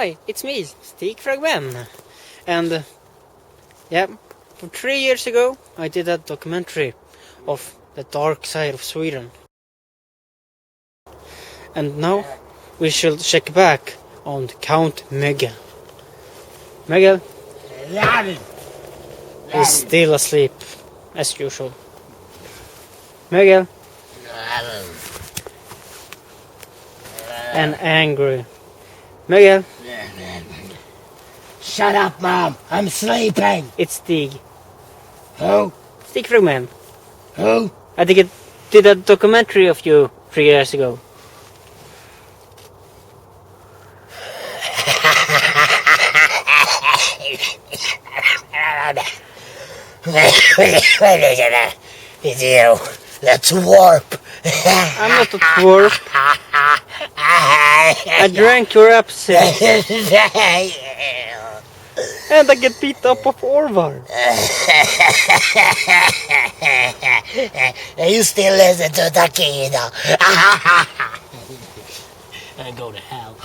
Hi, it's me, Stig Fragmen. And yeah, 3 years ago I did a documentary of the dark side of Sweden. And now we shall check back on Count Mögel. Mögel is still asleep, as usual. Mögel and angry. Mögel. Shut up, Mom. I'm sleeping. It's Stig. Who? Stig Fragmen. Who? I think it did a documentary of you 3 years ago. It's you. Let's warp. I'm not a twerp. I drank your absinthe. And I get beat up of Orvar. You still listen to Taquino. And go to hell.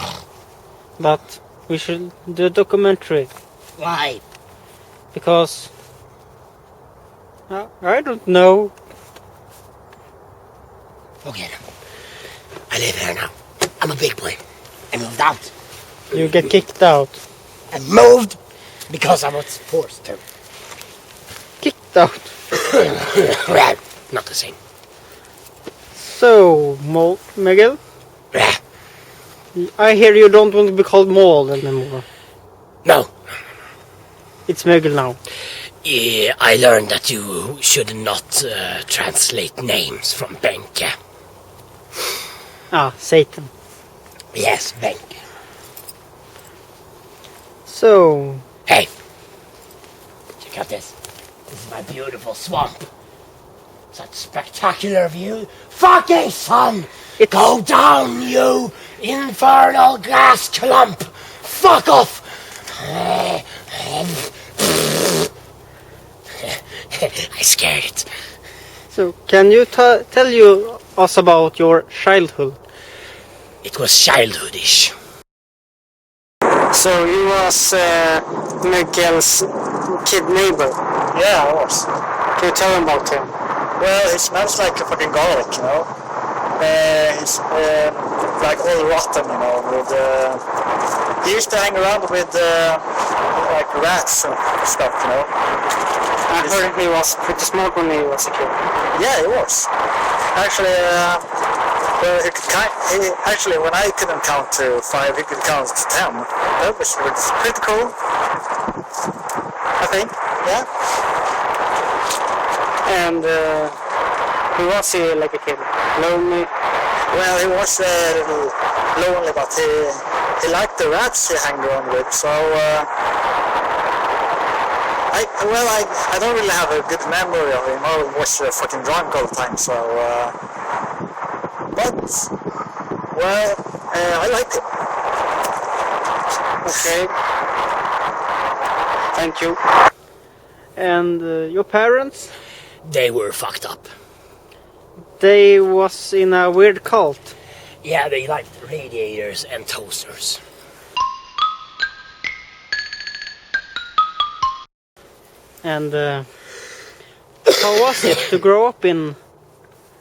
But we should do a documentary. Why? Because I don't know. Okay. I live here now. I'm a big boy. I moved out. You get kicked out. I moved because I was forced to. Kicked out. Well, not the same. So, Mögel, I hear you don't want to be called Mole anymore. No. It's Mögel now. Yeah, I learned that you should not translate names from Benke. Ah, Satan. Yes, Benke. So... Hey! Check out this. This is my beautiful swamp. Such spectacular view. Fucking sun! Go down, you infernal gas clump! Fuck off! I scared it. So, can you tell us about your childhood? It was childhoodish. So, you was Mögel's kid neighbor? Yeah, I was. Can you tell him about him? Well, he smells like a fucking garlic, you know. He's like all rotten, you know. He used to hang around with like rats and stuff, you know. I heard he was pretty smart when he was a kid. Yeah, he was. Actually, actually, when I couldn't count to 5, he could count to 10. That was pretty cool. I think, yeah. And was he like a kid? Lonely? Well, he was a little lonely, but he liked the rats he hung around with, so I don't really have a good memory of him. I was fucking drunk all the time, so but well, I liked him. Okay. Thank you. And your parents? They were fucked up. They was in a weird cult. Yeah, they liked radiators and toasters. And how was it to grow up in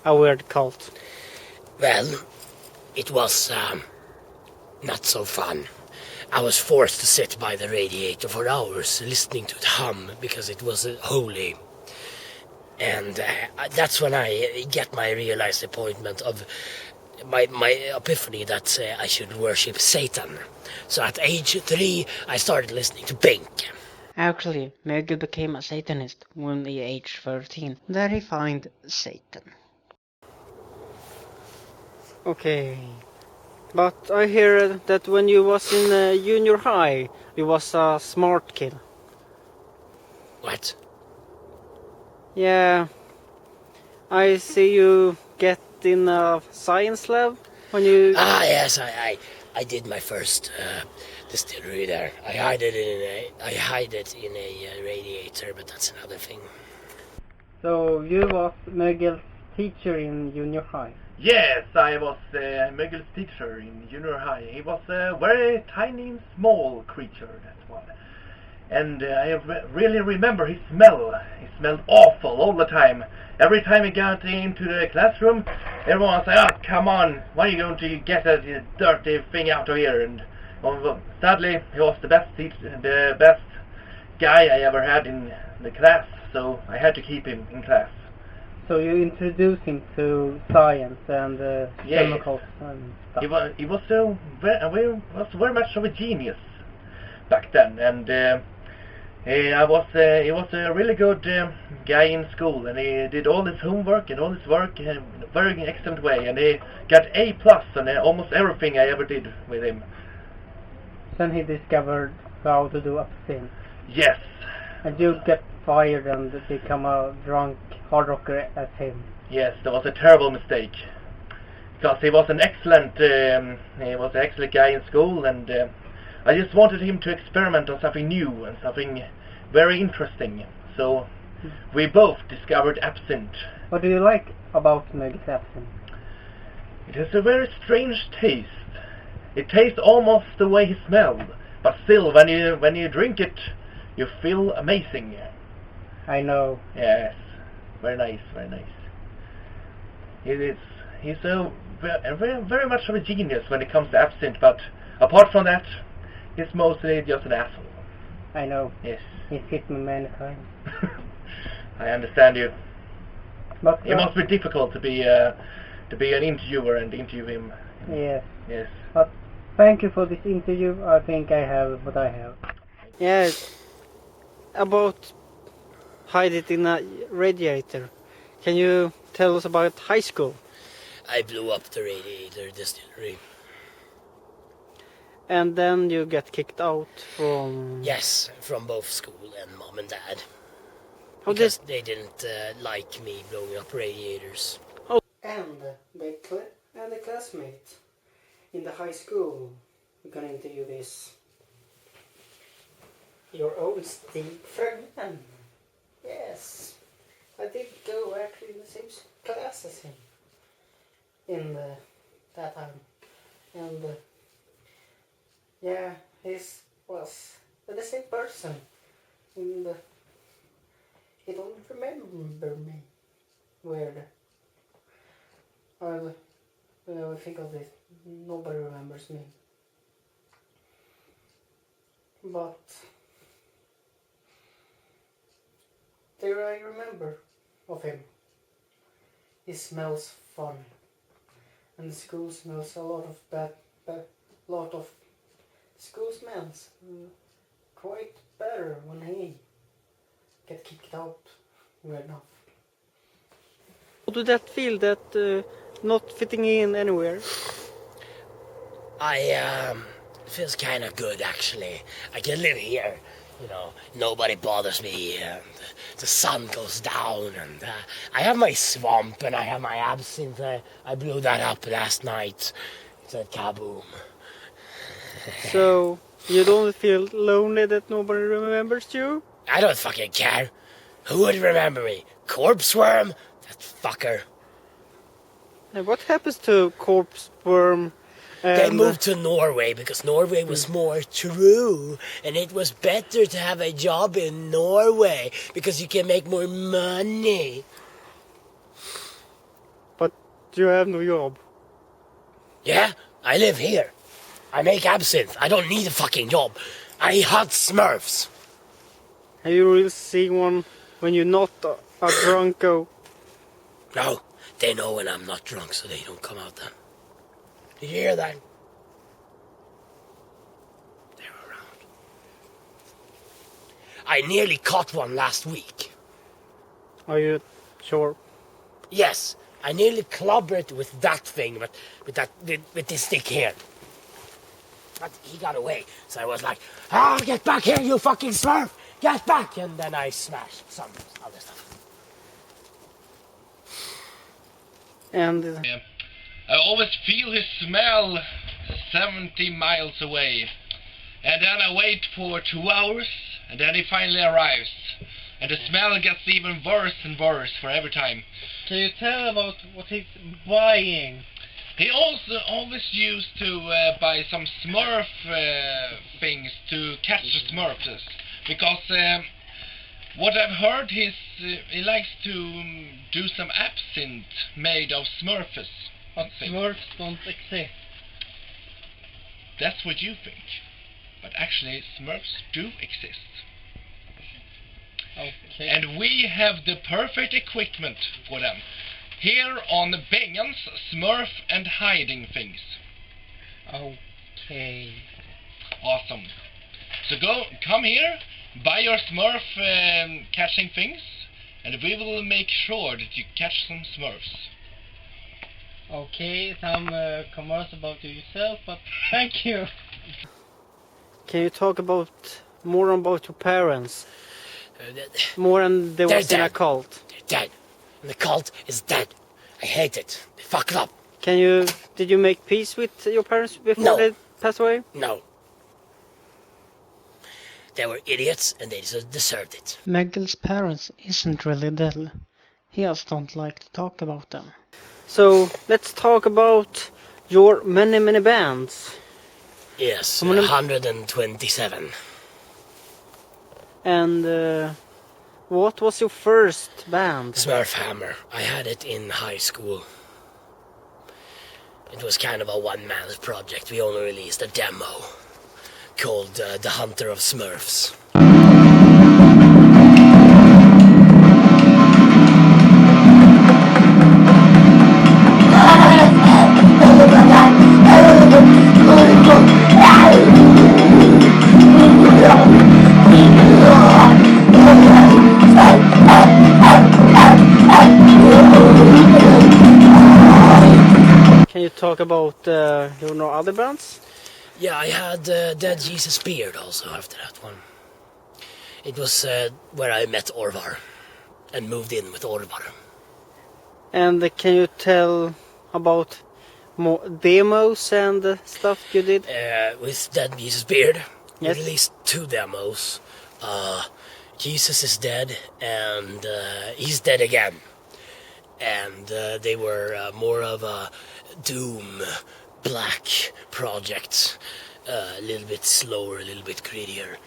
a weird cult? Well, it was not so fun. I was forced to sit by the radiator for hours listening to it hum because it was holy. And that's when I get my realized appointment of my epiphany that I should worship Satan. So at age 3, I started listening to Pink. Actually, Mögel became a Satanist when he aged 13. There he found Satan. Okay. But I hear that when you was in junior high, you was a smart kid. What? Yeah. I see you get in a science lab when you... Ah, yes, I did my first distillery there. I hide it in a radiator, but that's another thing. So you was Mögel's teacher in junior high? Yes, I was Mögel's teacher in junior high. He was a very tiny and small creature, that one. And I really remember his smell. He smelled awful all the time. Every time he got into the classroom, everyone was like, "Oh, come on, why are you going to get that dirty thing out of here?" And sadly, he was the best teacher, the best guy I ever had in the class, so I had to keep him in class. So you introduced him to science and chemicals and stuff. He was very much of a genius back then, and he was a really good guy in school, and he did all his homework and all his work in a very excellent way, and he got A+ on almost everything I ever did with him. Then he discovered how to do absinthe. Yes. And you get fired and become a drunk hard rocker as him. Yes, that was a terrible mistake. Because he was an excellent guy in school, and I just wanted him to experiment on something new and something very interesting. So we both discovered absinthe. What do you like about Mögel's absinthe? It has a very strange taste. It tastes almost the way he smelled, but still, when you drink it, you feel amazing. I know. Yes, very nice, very nice. He's very much of a genius when it comes to absinthe, but apart from that, he's mostly just an asshole. I know. Yes. He's hit me many times. I understand you. But it must be difficult to be an interviewer and interview him. Yes. Yes. But thank you for this interview. I think I have what I have. Yes. About hide it in a radiator. Can you tell us about high school? I blew up the radiator distillery. And then you get kicked out from... Yes, from both school and mom and dad. Because they didn't like me blowing up radiators. Oh. And the classmate in the high school, we're gonna interview this. Your old Steve Fragman. Yes. I did go actually in the same class as him. In that time. And yeah, he was the same person. And he don't remember me. Weird. I think of this. Nobody remembers me. But there I remember of him. He smells funny, and the school smells a lot of school smells quite better when he get kicked out. Weird enough. How did that feel? That not fitting in anywhere? It feels kind of good actually. I can live here. You know, nobody bothers me, and the sun goes down, and I have my swamp, and I have my absinthe. I blew that up last night. It said kaboom. So, you don't feel lonely that nobody remembers you? I don't fucking care. Who would remember me? Corpse worm? That fucker. And what happens to corpse worm? They moved to Norway because Norway was more true, and it was better to have a job in Norway because you can make more money. But you have no job. Yeah, I live here. I make absinthe. I don't need a fucking job. I hunt Smurfs. Have you really seen one when you're not a drunko? No, they know when I'm not drunk, so they don't come out then. Did you hear that? They're around. I nearly caught one last week. Are you sure? Yes, I nearly clobbered it with that thing, but with this stick here. But he got away, so I was like, get back here, you fucking Smurf! Get back! And then I smashed some other stuff. And I always feel his smell 70 miles away. And then I wait for 2 hours, and then he finally arrives. And the smell gets even worse and worse for every time. Can you tell about what he's buying? He also always used to buy some Smurf things to catch the Smurfs, because what I've heard is he likes to do some absinthe made of Smurfs. But Smurfs don't exist. That's what you think, but actually Smurfs do exist. Okay. And we have the perfect equipment for them. Here on Bengens Smurf and hiding things. Okay. Awesome. So come here, buy your Smurf catching things, and we will make sure that you catch some Smurfs. Okay, some comments about yourself, but thank you. Can you talk more about your parents? More than they was in a cult. They're dead. And the cult is dead. I hate it. They fucked up. Did you make peace with your parents before they passed away? No. They were idiots and they deserved it. Mögel's parents isn't really dead. He just don't like to talk about them. So let's talk about your many bands. Yes, 127. And what was your first band? Hellhammer. I had it in high school. It was kind of a one-man project. We only released a demo called The Hunter of Smurfs. Can you talk about your other bands? Yeah, I had Dead Jesus Beard also after that one. It was where I met Orvar and moved in with Orvar. And can you tell about more demos and stuff you did? With Dead Jesus Beard, we Yes. released 2 demos. Jesus is dead and he's dead again. And they were more of a doom black project, a little bit slower, a little bit grittier,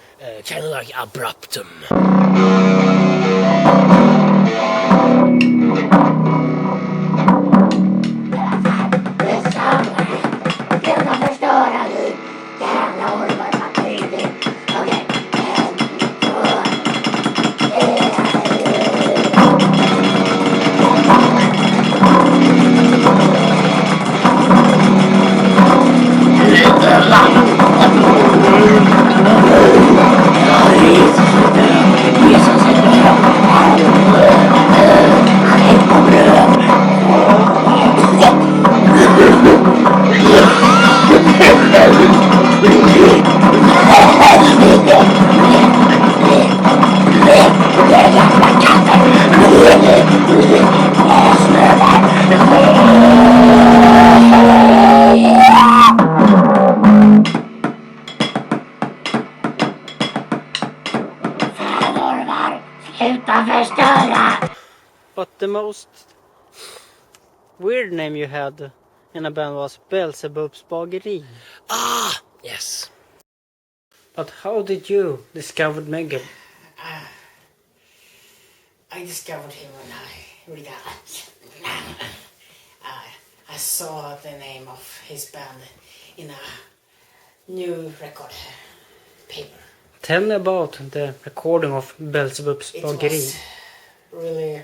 kind of like Abruptum. But the most weird name you had in a band was Beelzebub's Bageri. Ah, yes. But how did you discover Mögel? I discovered him when I saw the name of his band in a new record paper. Tell me about the recording of Beelzebub's It Bageri. was really,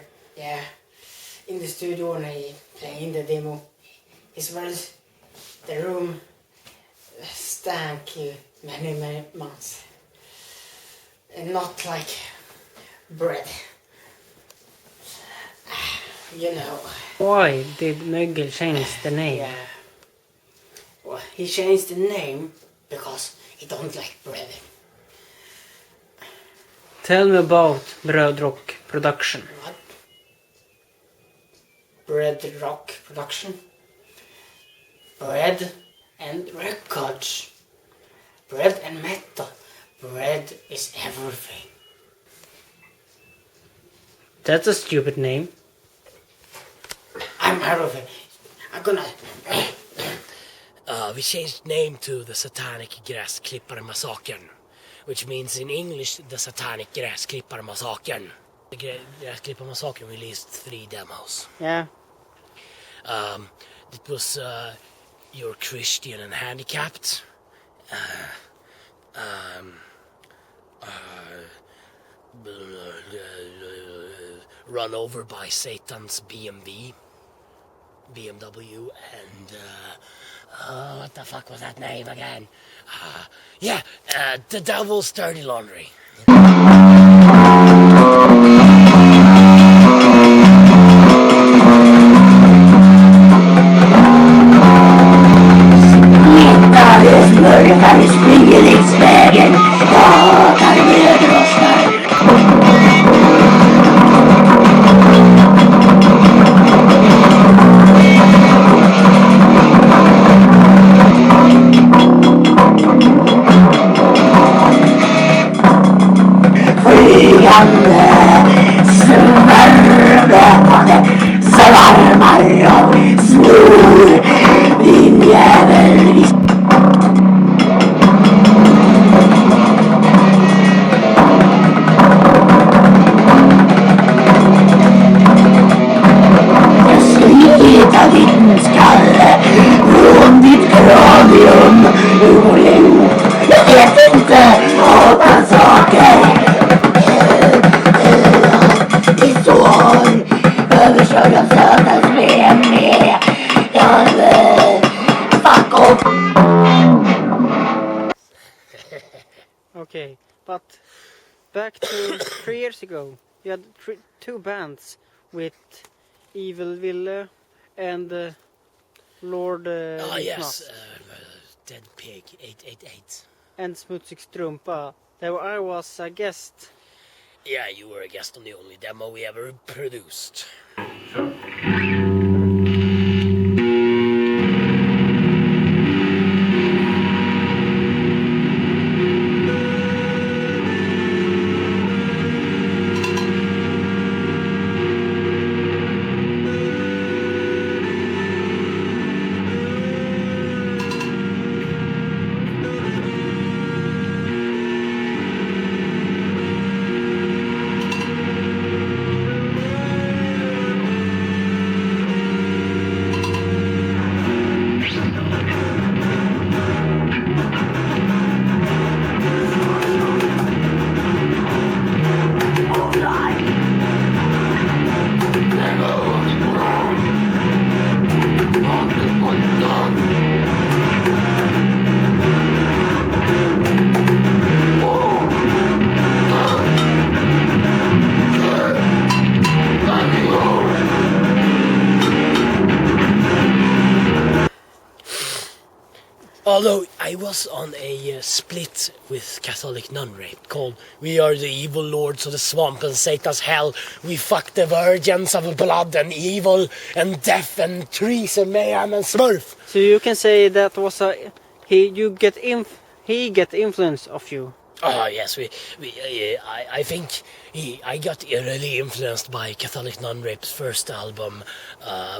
in the studio when I played the demo. The room stank many months. And not like bread. You know. Why did Mögel change the name? Yeah. Well, he changed the name because he don't like bread. Tell me about Brödrock production. What? Bread rock production? Bread and records. Bread and metal. Bread is everything. That's a stupid name. I'm out of it. I'm gonna... We changed name to the Satanic Gräsklippare-massakern, which means in English the Satanic Gräsklippare-massakern. The Gräsklippare-massakern released 3 demos. Yeah. It was You're Christian and Handicapped, Run Over by Satan's BMW, and what the fuck was that name again? The Devil's Dirty Laundry. Okay, but back to 3 years ago, you had 2 bands with Evil Ville and Lord Yes, Dead Pig 888. and Smutsig Strumpa. There I was a guest. Yeah, you were a guest on the only demo we ever produced. Although I was on a split with Catholic nunnery called We Are the Evil Lords of the Swamp and Satan's Hell. We fuck the virgins of blood and evil and death and trees and mayhem and smurf. So you can say that was he get influence of you. Oh yes, I think I got really influenced by Catholic Nunrape's first album,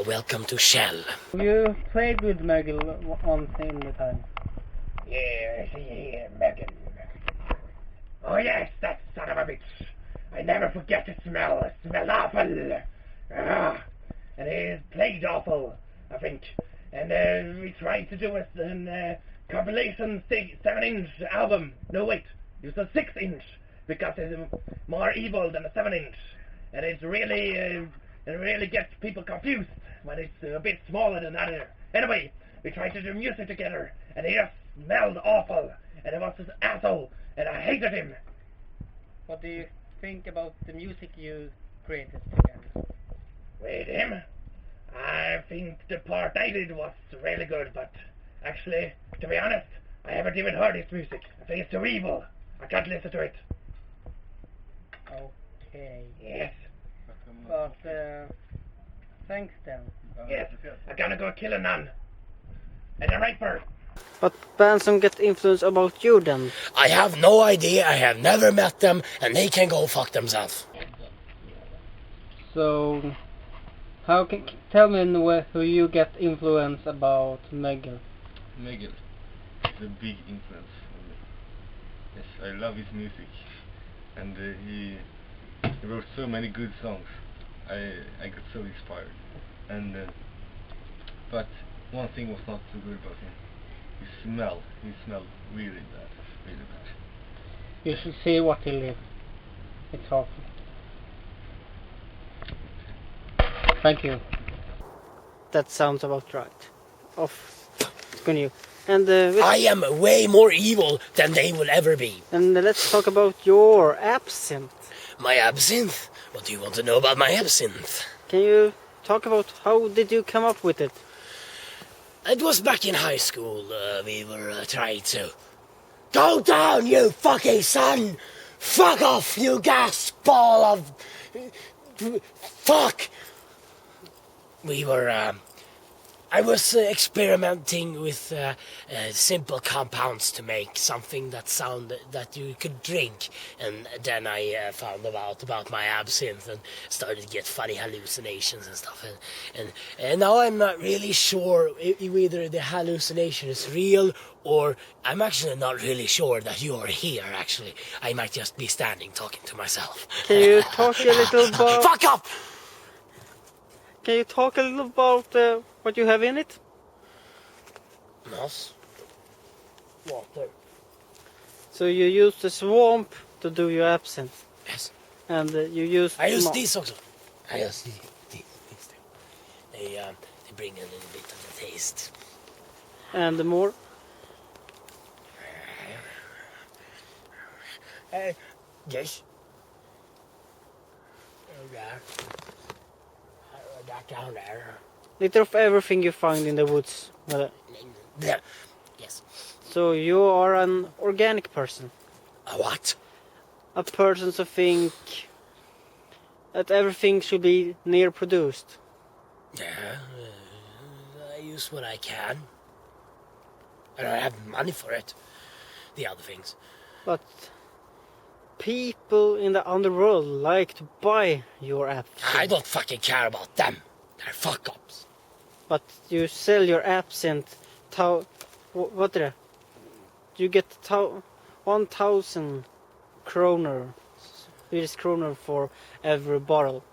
Welcome to Shell. You played with Mögel once in the time. Yeah, see here, Megan. Oh yes, that son of a bitch. I never forget the smell. It smelled awful. And it played awful, I think. And we tried to do a compilation 7-inch album. No, wait. It was a 6-inch because it's more evil than a 7-inch, and it really gets people confused when it's a bit smaller than that. Anyway, we tried to do music together, and it just smelled awful, and it was this asshole, and I hated him. What do you think about the music you created together? With him? I think the part I did was really good, but actually, to be honest, I haven't even heard his music. I think it's too evil. I can't listen to it. Okay. Yes. But thanks then. Yes. I'm gonna go kill a nun. And a raper. But bands don't get influence about you then. I have no idea, I have never met them, and they can go fuck themselves. So Tell me who you get influence about Mögel? Mögel is a big influence on me. Yes, I love his music, and he wrote so many good songs. I got so inspired, and but one thing was not so good about him. He smelled really bad, really bad. You should see what he lives. It's awful. Thank you. That sounds about right. Off. Can you? And I am way more evil than they will ever be. and let's talk about your absinthe. My absinthe? What do you want to know about my absinthe? Can you talk about how did you come up with it? It was back in high school. We were trying to... Go down, you fucking son! Fuck off, you gas ball of... Fuck! We were... I was experimenting with simple compounds to make something that you could drink, and then I found out about my absinthe and started to get funny hallucinations and stuff. And now I'm not really sure whether the hallucination is real, or I'm actually not really sure that you are here. Actually, I might just be standing talking to myself. Can you talk a little about? Fuck up! Can you talk a little about what you have in it? Moss. Water. So you use the swamp to do your absinthe, Yes. and you use. I use moss. these also. I use these too. They bring a little bit of the taste. And more. Yes. There. That down there. Little of everything you find in the woods. There. Yes. So you are an organic person. A what? A person to think that everything should be near produced. Yeah. I use what I can. I don't have money for it. The other things. But people in the underworld like to buy your absinthe. I don't fucking care about them. They're fuck-ups. But you sell your absinthe. What did you get? 1,000 kroner, Swedish kroner for every bottle.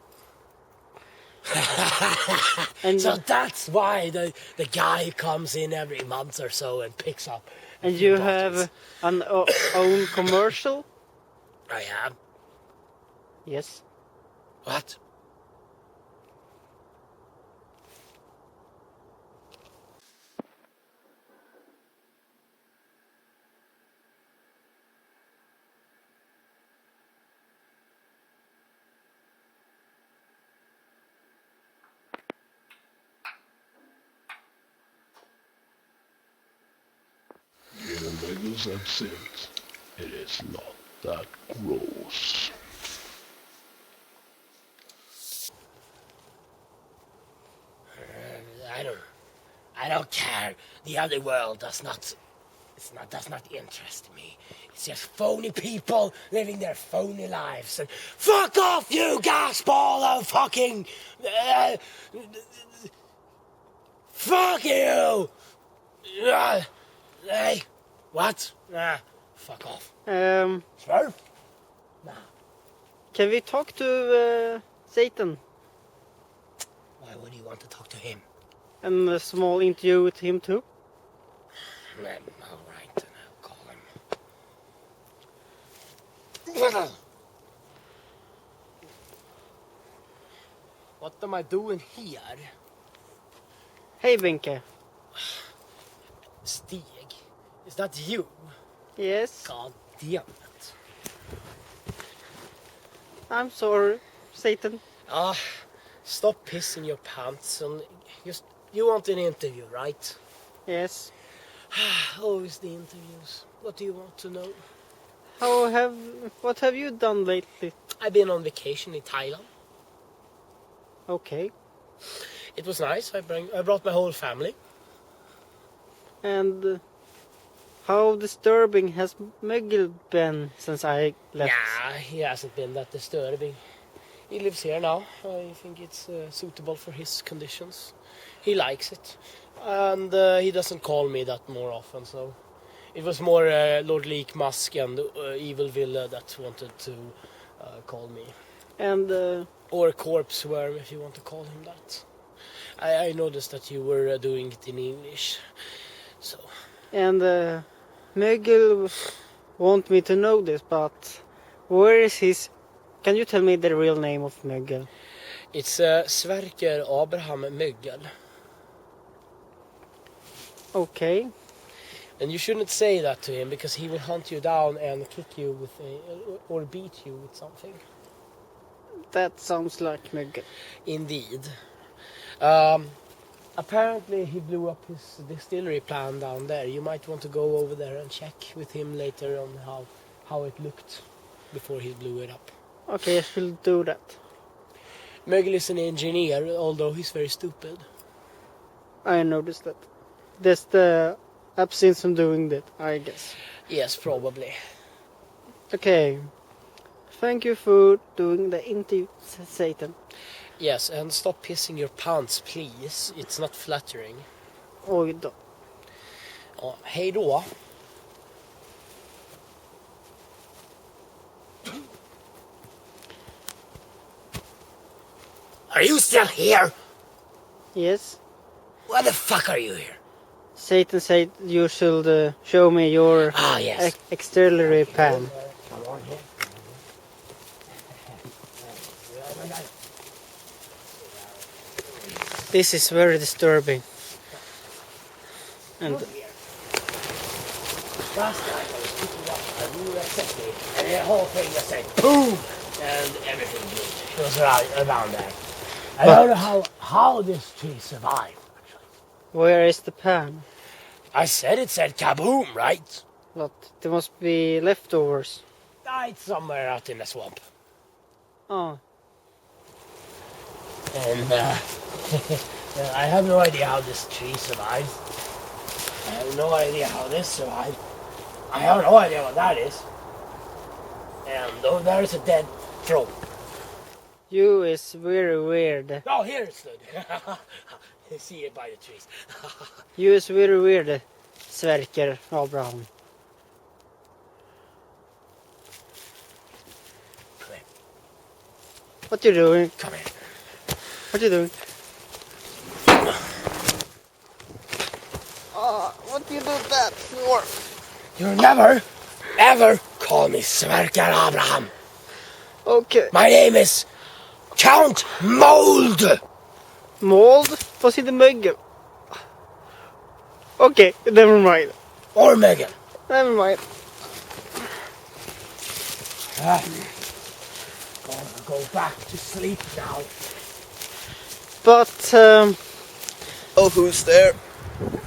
And So that's why the guy comes in every month or so and picks up. a and few you bottles. have an own commercial. I have. Yes. What? Mögel's absinthe. It is not that gross. I don't care. The other world does not interest me. It's just phony people living their phony lives. And fuck off, you gas ball of fucking... fuck you! Hey, what? Fuck off. Swerve? Nah. Can we talk to Satan? Why would you want to talk to him? And a small interview with him too? All right, then I'll call him. What am I doing here? Hey, Benke. Stig, is that you? Yes. God damn it. I'm sorry, Satan. Stop pissing your pants and you want an interview, right? Yes. Always the interviews. What do you want to know? What have you done lately? I've been on vacation in Thailand. Okay. It was nice. I brought my whole family. And how disturbing has Mögel been since I left? Nah, he hasn't been that disturbing. He lives here now. I think it's suitable for his conditions. He likes it. And he doesn't call me that more often, so... It was more Lord Leek Musk and Evil Villa that wanted to call me. And Or Corpse Worm, if you want to call him that. I noticed that you were doing it in English, so... and Mögel want me to know this, but where is his... Can you tell me the real name of Mögel? It's Sverker Abraham Mögel. Okay. And you shouldn't say that to him, because he will hunt you down and kick you with or beat you with something. That sounds like Mögel. Indeed. Apparently he blew up his distillery plan down there. You might want to go over there and check with him later on how it looked before he blew it up. Okay, I will do that. Mögel is an engineer, although he's very stupid. I noticed that. That's the absinthe from doing that, I guess. Yes, probably. Okay. Thank you for doing the interview, Satan. Yes, and stop pissing your pants, please. It's not flattering. Oj då. Ja, hej då. Are you still here? Yes. Why the fuck are you here? Satan said you should show me your Yes. exterior pan. Come on here. This is very disturbing. And Last night I was picking up a new recipe, and the whole thing just said boom, and everything blew. It was around there. I don't know how this tree survived. where is the pan? I said it said kaboom, right? But there must be leftovers. It's somewhere out in the swamp. Oh, And I have no idea how this tree survived. I have no idea how this survived. I have no idea what that is. And oh, there is a dead frog. you is very weird. Oh, here it stood. You see it by the trees. You is very weird, Sverker Abraham. Come here. What you doing? Come here. What you doing? What you do that for? You never, ever call me Sverker Abraham. Okay. My name is Count Mold. Mold? Was it the Mögel? Okay, never mind. Or Megan. Never mind. Gonna go back to sleep now. But Oh, who's there?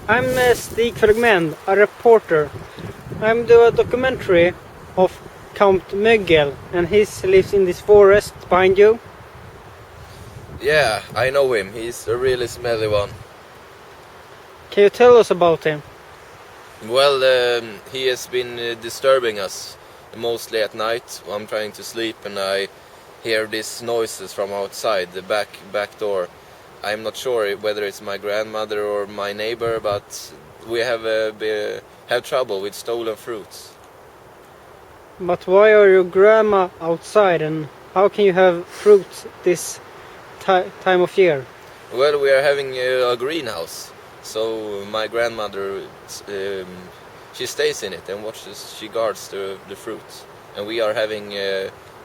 I'm Stig Fragment, a reporter. I'm doing a documentary of Count Mögel, and he lives in this forest behind you. Yeah, I know him. He's a really smelly one. Can you tell us about him? Well, he has been disturbing us mostly at night. I'm trying to sleep and I hear these noises from outside the back door. I'm not sure whether it's my grandmother or my neighbor, but we have trouble with stolen fruits. But why are your grandma outside, and how can you have fruits this time of year? Well, we are having a greenhouse, so my grandmother she stays in it and watches. She guards the fruits, and we are having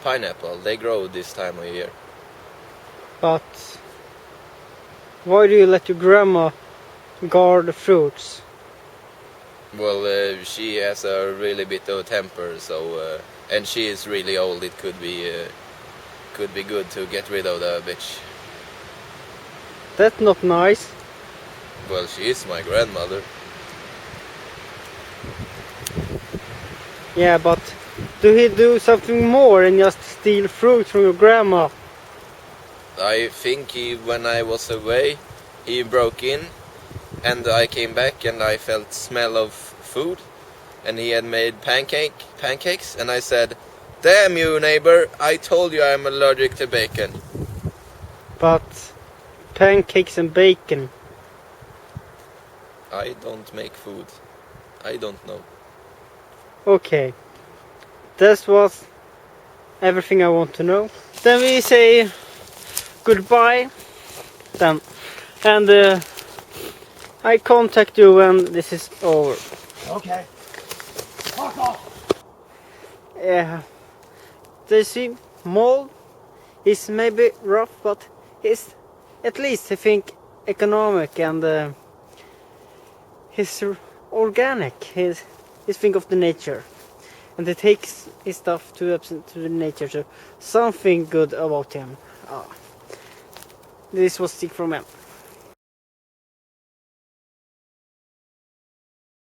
pineapple. They grow this time of year. But why do you let your grandma guard the fruits? Well, she has a really bit of temper, so and she is really old. It could be good to get rid of the bitch. That's not nice. Well, she is my grandmother. Yeah, but do he do something more than just steal fruit from your grandma? I think when I was away, he broke in, and I came back and I felt smell of food, and he had made pancakes, and I said, Damn you, neighbor. I told you I'm allergic to bacon. But pancakes and bacon. I don't make food. I don't know. Okay. This was everything I want to know. Then we say goodbye. Then. And I contact you when this is over. Okay. Fuck off. Yeah. This mold is maybe rough, but it's at least I think economic and he's organic. He's think of the nature, and he takes his stuff to the nature. So something good about him. This was Stick from M.